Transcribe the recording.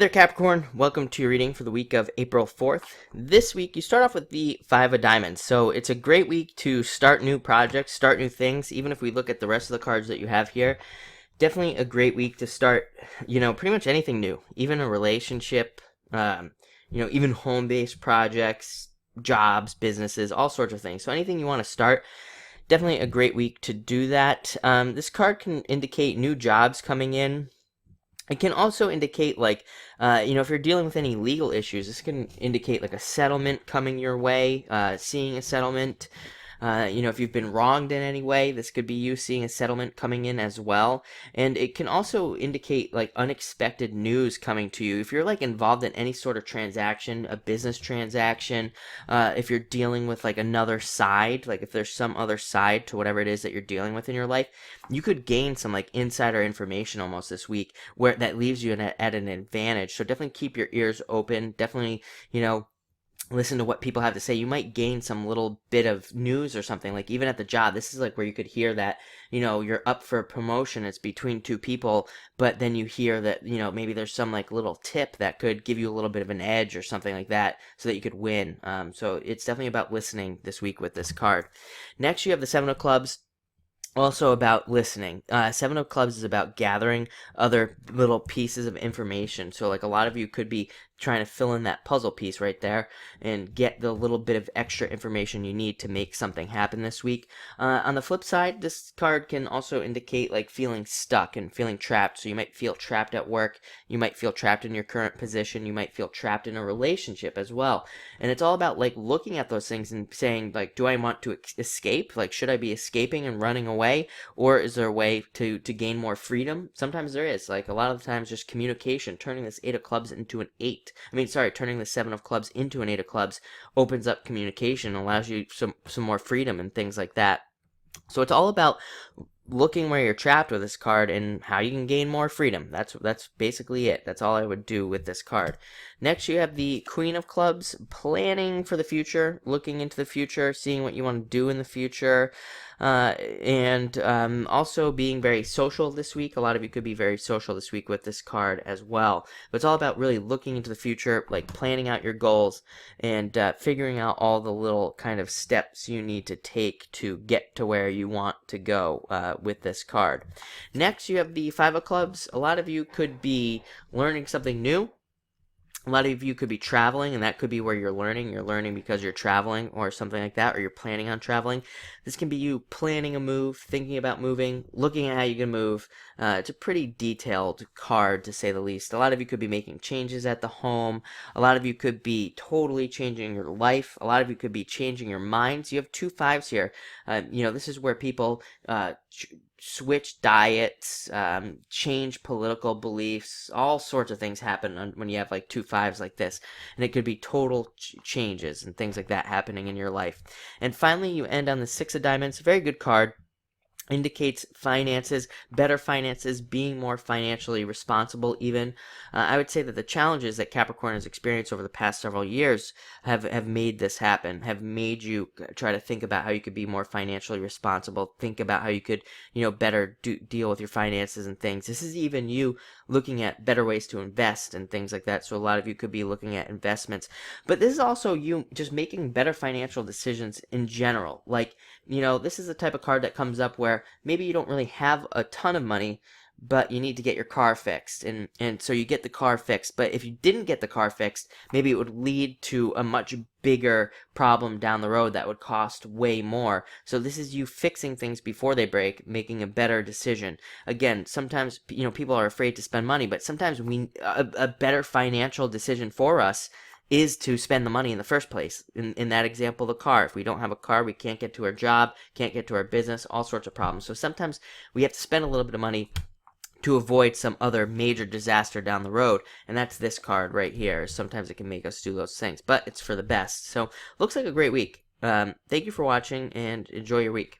There, Capricorn. Welcome to your reading for the week of April 4th. This week, you start off with the Five of Diamonds. So it's a great week to start new projects, start new things. Even if we look at the rest of the cards that you have here, definitely a great week to start, pretty much anything new. Even a relationship, even home-based projects, jobs, businesses, all sorts of things. So anything you want to start, definitely a great week to do that. This card can indicate new jobs coming in. It can also indicate, if you're dealing with any legal issues, this can indicate, like, a settlement coming your way, seeing a settlement. If you've been wronged in any way, this could be you seeing a settlement coming in as well. And it can also indicate, like, unexpected news coming to you. If you're, like, involved in any sort of transaction, a business transaction, if you're dealing with, like, another side, like, if there's some other side to whatever it is that you're dealing with in your life, you could gain some, like, insider information almost this week where that leaves you at an advantage. So definitely keep your ears open. Definitely, listen to what people have to say. You might gain some little bit of news or something, like even at the job. This is like where you could hear that, you're up for a promotion. It's between two people, but then you hear that, maybe there's some like little tip that could give you a little bit of an edge or something like that so that you could win. So it's definitely about listening this week with this card. Next, you have the Seven of Clubs. Also about listening. Seven of Clubs is about gathering other little pieces of information. So like a lot of you could be trying to fill in that puzzle piece right there and get the little bit of extra information you need to make something happen this week. On the flip side, this card can also indicate like feeling stuck and feeling trapped. So you might feel trapped at work. You might feel trapped in your current position. You might feel trapped in a relationship as well. And it's all about like looking at those things and saying like, do I want to escape? Like, should I be escaping and running away? Or is there a way to gain more freedom? Sometimes there is. Like a lot of the times just communication, turning this Eight of Clubs into an 8. Turning the Seven of Clubs into an Eight of Clubs opens up communication, allows you some more freedom and things like that. So it's all about looking where you're trapped with this card and how you can gain more freedom. That's basically it. That's all I would do with this card. Next, you have the Queen of Clubs, planning for the future, looking into the future, seeing what you want to do in the future, and also being very social this week. A lot of you could be very social this week with this card as well. But it's all about really looking into the future, like planning out your goals and figuring out all the little kind of steps you need to take to get to where you want to go with this card. Next, you have the Five of Clubs. A lot of you could be learning something new. A lot of you could be traveling, and that could be where you're learning. You're learning because you're traveling or something like that, or you're planning on traveling. This can be you planning a move, thinking about moving, looking at how you can move. It's a pretty detailed card, to say the least. A lot of you could be making changes at the home. A lot of you could be totally changing your life. A lot of you could be changing your minds. You have two fives here. This is where people switch diets, change political beliefs, all sorts of things happen when you have like two fives like this, and it could be total changes and things like that happening in your life. And finally, you end on the Six of Diamonds. Very good card. Indicates finances, better finances, being more financially responsible even. I would say that the challenges that Capricorn has experienced over the past several years have made this happen, have made you try to think about how you could be more financially responsible, think about how you could, better deal with your finances and things. This is even you looking at better ways to invest and things like that. So a lot of you could be looking at investments. But this is also you just making better financial decisions in general. Like, this is the type of card that comes up where maybe you don't really have a ton of money, but you need to get your car fixed. And so you get the car fixed. But if you didn't get the car fixed, maybe it would lead to a much bigger problem down the road that would cost way more. So this is you fixing things before they break, making a better decision. Again, sometimes, people are afraid to spend money, but sometimes a better financial decision for us is to spend the money in the first place. In that example, the car. If we don't have a car, we can't get to our job, can't get to our business, all sorts of problems. So sometimes we have to spend a little bit of money to avoid some other major disaster down the road, and that's this card right here. Sometimes it can make us do those things, but it's for the best. So looks like a great week. Thank you for watching, and enjoy your week.